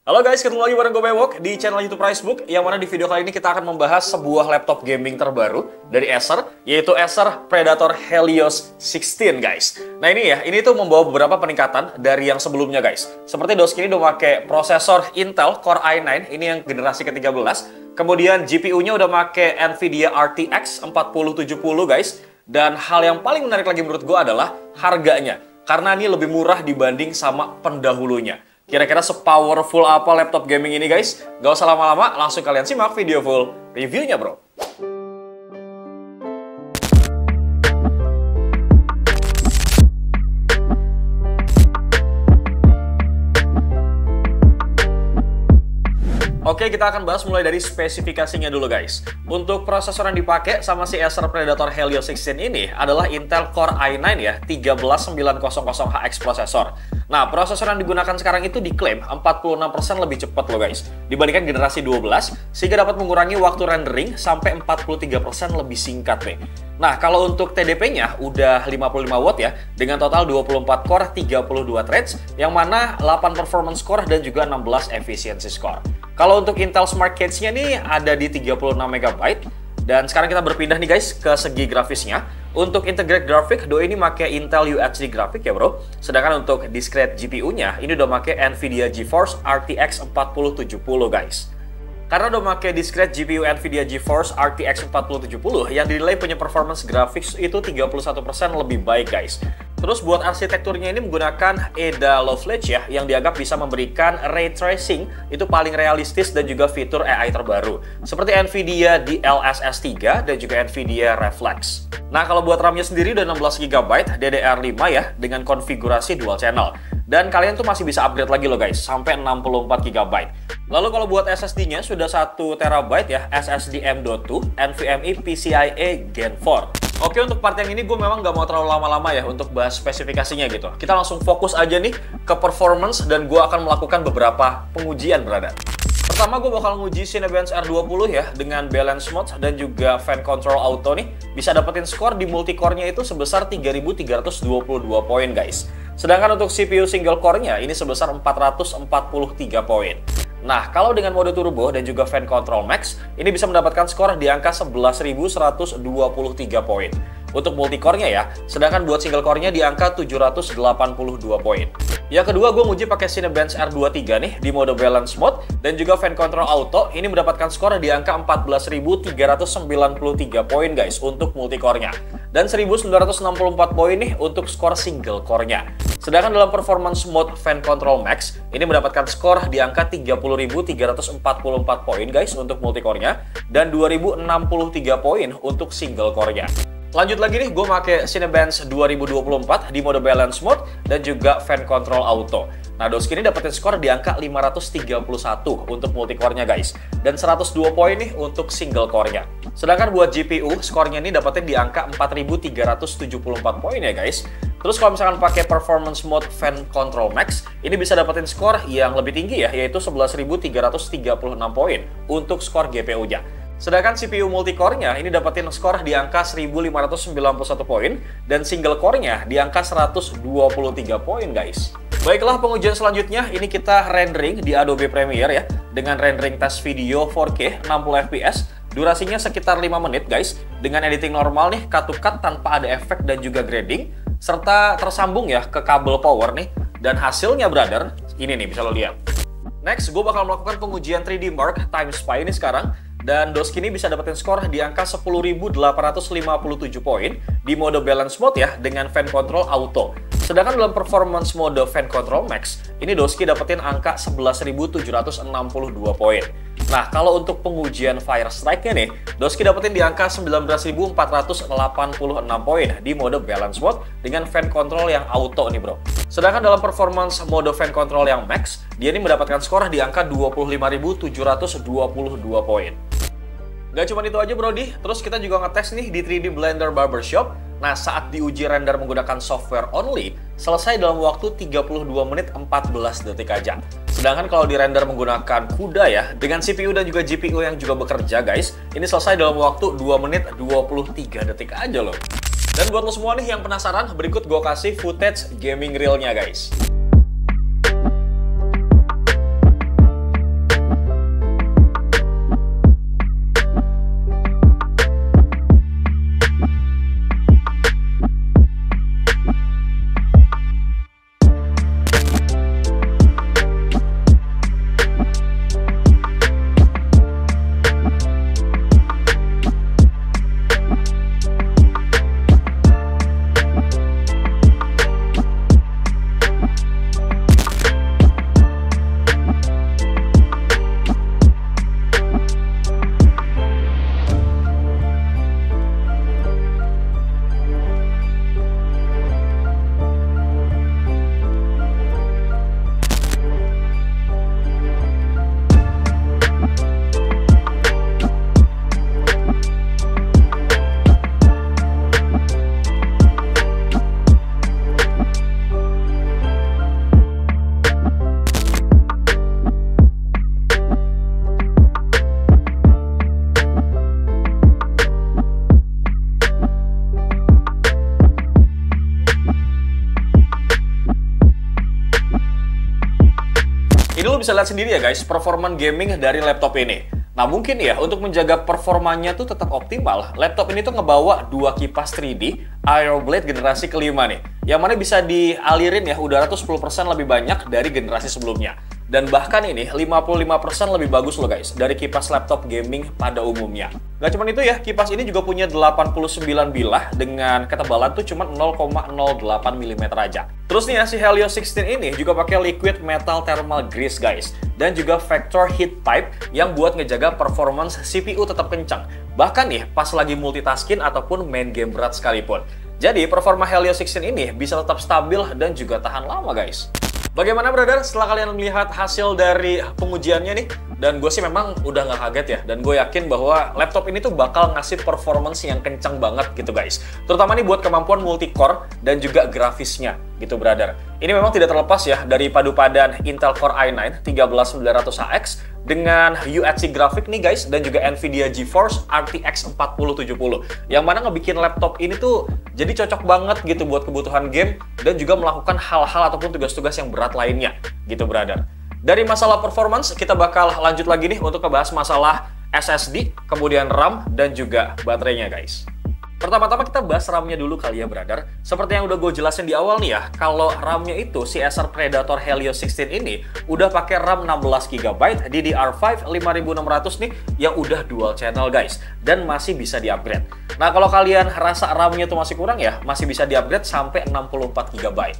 Halo guys, ketemu lagi bareng gue Bewok di channel YouTube Pricebook, yang mana di video kali ini kita akan membahas sebuah laptop gaming terbaru dari Acer, yaitu Acer Predator Helios 16 guys. Nah ini tuh membawa beberapa peningkatan dari yang sebelumnya guys. Seperti Doski ini udah pakai prosesor Intel Core i9, ini yang generasi ke-13. Kemudian GPU-nya udah pakai Nvidia RTX 4070 guys. Dan hal yang paling menarik lagi menurut gue adalah harganya, karena ini lebih murah dibanding sama pendahulunya. Kira-kira sepowerful apa laptop gaming ini guys? Gak usah lama-lama, langsung kalian simak video full reviewnya bro. Oke, kita akan bahas mulai dari spesifikasinya dulu guys. Untuk prosesor yang dipakai sama si Acer Predator Helios 16 ini adalah Intel Core i9 ya, 13900HX prosesor. Nah, prosesor yang digunakan sekarang itu diklaim 46% lebih cepat loh guys, dibandingkan generasi 12, sehingga dapat mengurangi waktu rendering sampai 43% lebih singkat nih. Nah, kalau untuk TDP-nya udah 55 watt ya, dengan total 24 core, 32 threads, yang mana 8 performance core dan juga 16 efficiency score. Kalau untuk Intel Smart Cage-nya nih ada di 36 MB. Dan sekarang kita berpindah nih guys ke segi grafisnya. Untuk integrate graphic, ini pakai Intel UHD graphic ya bro. Sedangkan untuk discrete GPU-nya, ini udah pakai Nvidia GeForce RTX 4070 guys. Karena udah pakai discrete GPU Nvidia GeForce RTX 4070 yang dinilai punya performance graphics itu 31% lebih baik guys. Terus buat arsitekturnya ini menggunakan Ada Lovelace ya, yang dianggap bisa memberikan ray tracing itu paling realistis dan juga fitur AI terbaru seperti Nvidia DLSS 3 dan juga Nvidia Reflex. Nah, kalau buat RAM-nya sendiri udah 16 GB DDR5 ya dengan konfigurasi dual channel. Dan kalian tuh masih bisa upgrade lagi loh guys, sampai 64 GB. Lalu kalau buat SSD-nya sudah 1 TB ya, SSD M.2 NVMe PCIe Gen 4. Oke, untuk part yang ini gue memang nggak mau terlalu lama-lama ya untuk bahas spesifikasinya gitu. Kita langsung fokus aja nih ke performance dan gue akan melakukan beberapa pengujian brother. Pertama gue bakal nguji Cinebench R20 ya dengan balance mode dan juga fan control auto nih. Bisa dapetin skor di multicore-nya itu sebesar 3322 poin guys. Sedangkan untuk CPU single core-nya ini sebesar 443 poin. Nah, kalau dengan mode turbo dan juga fan control max, ini bisa mendapatkan skor di angka 11.123 poin. Untuk multicore-nya ya, sedangkan buat single core-nya di angka 782 poin. Yang kedua, gue nguji pakai Cinebench R23 nih di mode balance mode dan juga fan control auto, ini mendapatkan skor di angka 14.393 poin guys untuk multicore-nya. Dan 1964 poin nih untuk skor single core-nya. Sedangkan dalam performance mode fan control max, ini mendapatkan skor di angka 30.344 poin guys untuk multicore-nya dan 2063 poin untuk single core-nya. Lanjut lagi nih, gue pakai Cinebench 2024 di mode balance mode dan juga fan control auto. Nah, Doski ini dapetin skor di angka 531 untuk multicore-nya guys. Dan 102 poin nih untuk single core-nya. Sedangkan buat GPU, skornya ini dapetin di angka 4374 poin ya guys. Terus kalau misalkan pakai performance mode fan control max, ini bisa dapetin skor yang lebih tinggi ya, yaitu 11.336 poin untuk skor GPU-nya. Sedangkan CPU multicore-nya ini dapetin skor di angka 1591 poin dan single core-nya di angka 123 poin guys. Baiklah, pengujian selanjutnya ini kita rendering di Adobe Premiere ya dengan rendering test video 4K 60 fps. Durasinya sekitar 5 menit guys dengan editing normal nih, cut to cut tanpa ada efek dan juga grading serta tersambung ya ke kabel power nih, dan hasilnya brother ini nih bisa lo lihat. Next, gue bakal melakukan pengujian 3D Mark Time Spy ini sekarang. Dan Doski ini bisa dapetin skor di angka 10.857 poin di mode balance mode ya dengan fan control auto. Sedangkan dalam performance mode fan control max, ini Doski dapetin angka 11.762 poin. Nah, kalau untuk pengujian fire strike-nya nih, Doski dapetin di angka 19.486 poin di mode balance mode dengan fan control yang auto nih bro. Sedangkan dalam performance mode fan control yang max, dia ini mendapatkan skor di angka 25.722 poin. Gak cuma itu aja brodi, terus kita juga ngetes nih di 3D Blender Barbershop. Nah, saat diuji render menggunakan software only, selesai dalam waktu 32 menit 14 detik aja. Sedangkan kalau di render menggunakan CUDA ya, dengan CPU dan juga GPU yang juga bekerja guys, ini selesai dalam waktu 2 menit 23 detik aja loh. Dan buat lo semua nih yang penasaran, berikut gue kasih footage gaming reel-nya guys. Ini lo bisa lihat sendiri ya guys, performa gaming dari laptop ini. Nah mungkin ya, untuk menjaga performanya tuh tetap optimal, laptop ini tuh ngebawa dua kipas 3D Aeroblade generasi kelima nih, yang mana bisa dialirin ya udara tuh 10% lebih banyak dari generasi sebelumnya. Dan bahkan ini 55% lebih bagus loh guys dari kipas laptop gaming pada umumnya. Gak cuma itu ya, kipas ini juga punya 89 bilah dengan ketebalan tuh cuma 0,08 mm aja. Terus nih ya, si Helio 16 ini juga pakai liquid metal thermal grease guys, dan juga vector heat pipe yang buat ngejaga performance CPU tetap kencang. Bahkan nih pas lagi multitasking ataupun main game berat sekalipun. Jadi performa Helio 16 ini bisa tetap stabil dan juga tahan lama guys. Bagaimana brother setelah kalian melihat hasil dari pengujiannya nih? Dan gue sih memang udah nggak kaget ya, dan gue yakin bahwa laptop ini tuh bakal ngasih performance yang kencang banget gitu guys. Terutama nih buat kemampuan multi-core dan juga grafisnya gitu brother. Ini memang tidak terlepas ya dari padu padan Intel Core i9 13900HX dengan UHD grafik nih guys, dan juga Nvidia GeForce RTX 4070 yang mana ngebikin laptop ini tuh jadi cocok banget gitu buat kebutuhan game dan juga melakukan hal-hal ataupun tugas-tugas yang berat lainnya gitu brother. Dari masalah performance kita bakal lanjut lagi nih untuk ngebahas masalah SSD, kemudian RAM dan juga baterainya guys. Pertama-tama kita bahas RAM-nya dulu kali ya brother. Seperti yang udah gue jelasin di awal nih ya, kalau RAM-nya itu si Acer Predator Helio 16 ini udah pakai RAM 16GB DDR5 5600 nih yang udah dual channel guys, dan masih bisa di-upgrade. Nah kalau kalian rasa RAM-nya tuh masih kurang ya, masih bisa di-upgrade sampai 64GB.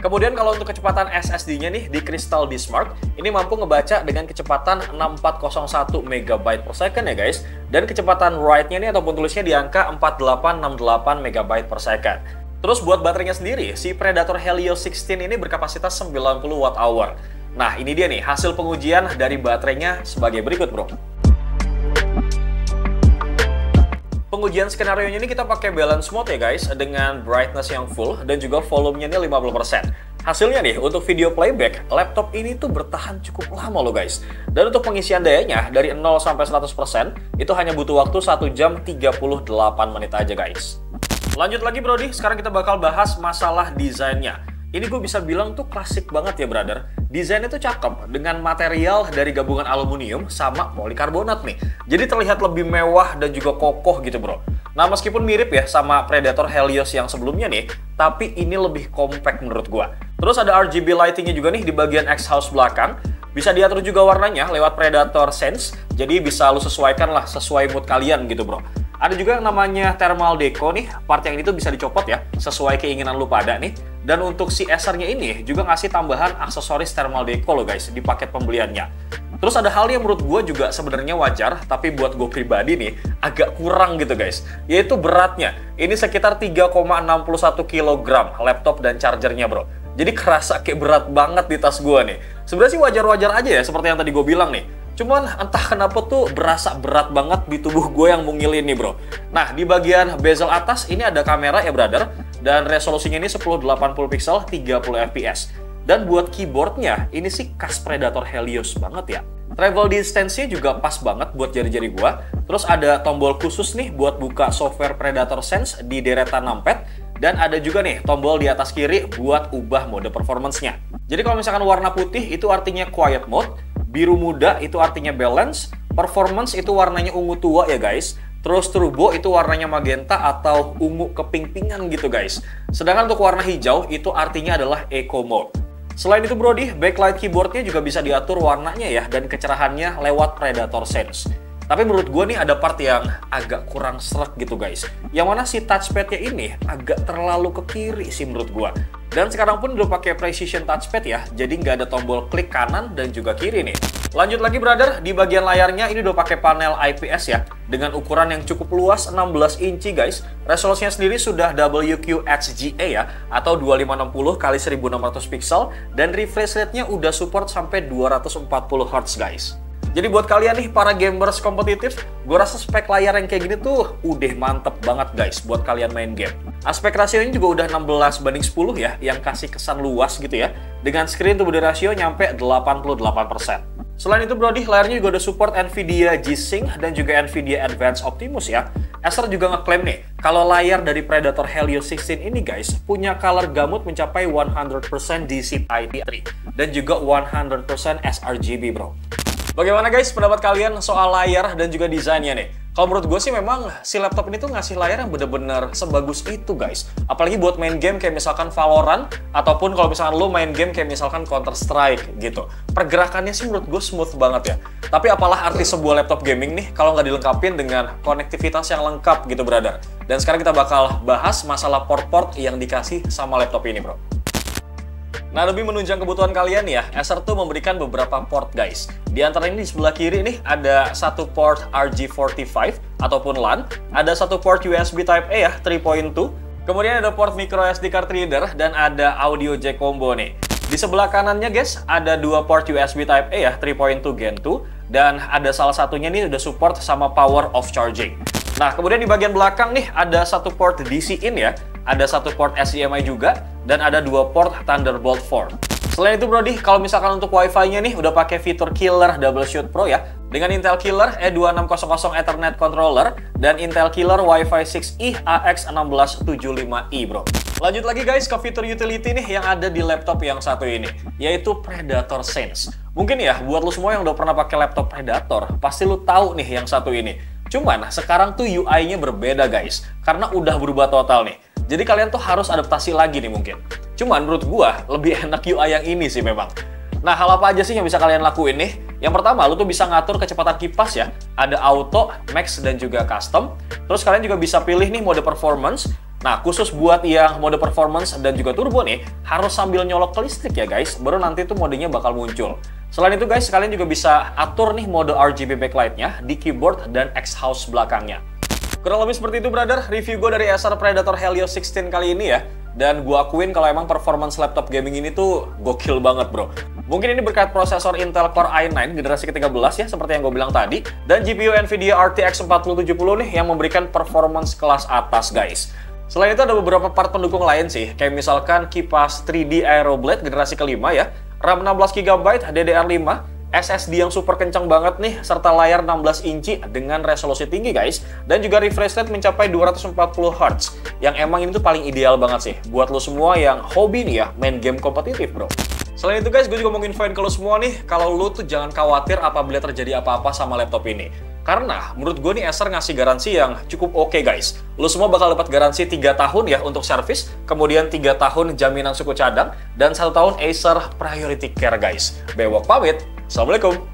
Kemudian kalau untuk kecepatan SSD-nya nih di Crystal DiskMark, ini mampu ngebaca dengan kecepatan 6401 MB per second ya guys, dan kecepatan write-nya nih ataupun tulisnya di angka 4868 MB per second. Terus buat baterainya sendiri, si Predator Helio 16 ini berkapasitas 90 Wh. Nah ini dia nih hasil pengujian dari baterainya sebagai berikut bro. Pengujian skenario ini kita pakai balance mode ya guys, dengan brightness yang full dan juga volumenya ini 50%. Hasilnya nih, untuk video playback, laptop ini tuh bertahan cukup lama loh guys. Dan untuk pengisian dayanya, dari 0 sampai 100%, itu hanya butuh waktu 1 jam 38 menit aja guys. Lanjut lagi brody, sekarang kita bakal bahas masalah desainnya. Ini gue bisa bilang tuh klasik banget ya brother. Desainnya tuh cakep dengan material dari gabungan aluminium sama polikarbonat nih. Jadi terlihat lebih mewah dan juga kokoh gitu bro. Nah meskipun mirip ya sama Predator Helios yang sebelumnya nih, tapi ini lebih compact menurut gue. Terus ada RGB lightingnya juga nih di bagian exhaust belakang. Bisa diatur juga warnanya lewat Predator Sense, jadi bisa lu sesuaikan lah sesuai mood kalian gitu bro. Ada juga yang namanya thermal deco nih, part yang ini tuh bisa dicopot ya, sesuai keinginan lu pada nih. Dan untuk si Acer-nya ini juga ngasih tambahan aksesoris thermal deco loh guys di paket pembeliannya. Terus ada hal yang menurut gue juga sebenarnya wajar, tapi buat gue pribadi nih agak kurang gitu guys, yaitu beratnya. Ini sekitar 3,61 kg laptop dan chargernya bro. Jadi kerasa kayak berat banget di tas gue nih. Sebenarnya sih wajar-wajar aja ya, seperti yang tadi gue bilang nih. Cuman entah kenapa tuh berasa berat banget di tubuh gue yang mungil ini bro. Nah di bagian bezel atas ini ada kamera ya brother, dan resolusinya ini 1080 pixel 30 fps. Dan buat keyboardnya ini sih khas Predator Helios banget ya. Travel distance-nya juga pas banget buat jari-jari gue. Terus ada tombol khusus nih buat buka software Predator Sense di deretan numpad. Dan ada juga nih tombol di atas kiri buat ubah mode performance-nya. Jadi kalau misalkan warna putih itu artinya quiet mode, biru muda itu artinya balance, performance itu warnanya ungu tua ya guys, terus turbo itu warnanya magenta atau ungu keping-pingan gitu guys. Sedangkan untuk warna hijau itu artinya adalah eco mode. Selain itu brody, backlight keyboardnya juga bisa diatur warnanya ya dan kecerahannya lewat Predator Sense. Tapi menurut gue nih ada part yang agak kurang sreg gitu guys. Yang mana si touchpadnya ini agak terlalu ke kiri sih menurut gue. Dan sekarang pun udah pakai precision touchpad ya, jadi nggak ada tombol klik kanan dan juga kiri nih. Lanjut lagi brother, di bagian layarnya ini udah pakai panel IPS ya, dengan ukuran yang cukup luas 16 inci guys. Resolusinya sendiri sudah WQHGA ya, atau 2560 x 1600 pixel, dan refresh rate-nya udah support sampai 240 Hz guys. Jadi buat kalian nih para gamers kompetitif, gue rasa spek layar yang kayak gini tuh udah mantep banget guys buat kalian main game. Aspek rasionya juga udah 16:10 ya, yang kasih kesan luas gitu ya, dengan screen to body ratio nyampe 88%. Selain itu brody, layarnya juga udah support Nvidia G-Sync dan juga Nvidia Advanced Optimus ya. Acer juga ngeklaim nih, kalau layar dari Predator Helio 16 ini guys, punya color gamut mencapai 100% DCI-P3 dan juga 100% sRGB bro. Bagaimana guys pendapat kalian soal layar dan juga desainnya nih? Kalau menurut gue sih memang si laptop ini tuh ngasih layar yang bener-bener sebagus itu guys. Apalagi buat main game kayak misalkan Valorant, ataupun kalau misalkan lo main game kayak misalkan Counter Strike gitu. Pergerakannya sih menurut gue smooth banget ya. Tapi apalah arti sebuah laptop gaming nih kalau nggak dilengkapin dengan konektivitas yang lengkap gitu brother. Dan sekarang kita bakal bahas masalah port-port yang dikasih sama laptop ini bro. Nah, lebih menunjang kebutuhan kalian ya, Acer tuh memberikan beberapa port guys. Di antara ini di sebelah kiri nih ada satu port RJ45 ataupun LAN, ada satu port USB Type A ya 3.2, kemudian ada port micro SD card reader dan ada audio jack combo nih. Di sebelah kanannya guys ada dua port USB Type A ya 3.2 Gen 2 dan ada salah satunya nih udah support sama power off charging. Nah, kemudian di bagian belakang nih ada satu port DC in ya, ada satu port HDMI juga, dan ada dua port Thunderbolt 4. Selain itu Brody, kalau misalkan untuk Wi-Fi-nya nih udah pakai fitur Killer Double Shoot Pro ya, dengan Intel Killer E2600 Ethernet Controller dan Intel Killer Wi-Fi 6E AX1675i bro. Lanjut lagi guys ke fitur utility nih yang ada di laptop yang satu ini, yaitu Predator Sense. Mungkin ya buat lu semua yang udah pernah pakai laptop Predator, pasti lu tahu nih yang satu ini. Cuman sekarang tuh UI-nya berbeda guys, karena udah berubah total nih. Jadi kalian tuh harus adaptasi lagi nih mungkin. Cuman menurut gua lebih enak UI yang ini sih memang. Nah, hal apa aja sih yang bisa kalian lakuin nih? Yang pertama, lu tuh bisa ngatur kecepatan kipas ya. Ada auto, max, dan juga custom. Terus kalian juga bisa pilih nih mode performance. Nah, khusus buat yang mode performance dan juga turbo nih, harus sambil nyolok ke listrik ya guys, baru nanti tuh modenya bakal muncul. Selain itu guys, kalian juga bisa atur nih mode RGB backlight-nya di keyboard dan exhaust belakangnya. Kurang lebih seperti itu brother, review gue dari Acer Predator Helio 16 kali ini ya. Dan gue akuin kalau emang performance laptop gaming ini tuh gokil banget bro. Mungkin ini berkat prosesor Intel Core i9 generasi ke-13 ya, seperti yang gue bilang tadi. Dan GPU Nvidia RTX 4070 nih yang memberikan performance kelas atas guys. Selain itu ada beberapa part pendukung lain sih, kayak misalkan kipas 3D Aeroblade generasi kelima ya, RAM 16GB DDR5, SSD yang super kencang banget nih, serta layar 16 inci dengan resolusi tinggi guys, dan juga refresh rate mencapai 240Hz, yang emang ini tuh paling ideal banget sih, buat lo semua yang hobi nih ya, main game kompetitif bro. Selain itu guys, gue juga mau infoin ke lo semua nih, kalau lo tuh jangan khawatir apabila terjadi apa-apa sama laptop ini. Karena menurut gue nih Acer ngasih garansi yang cukup oke guys. Lo semua bakal dapat garansi 3 tahun ya untuk servis, kemudian 3 tahun jaminan suku cadang, dan 1 tahun Acer Priority Care guys. Bewok pamit, Assalamualaikum.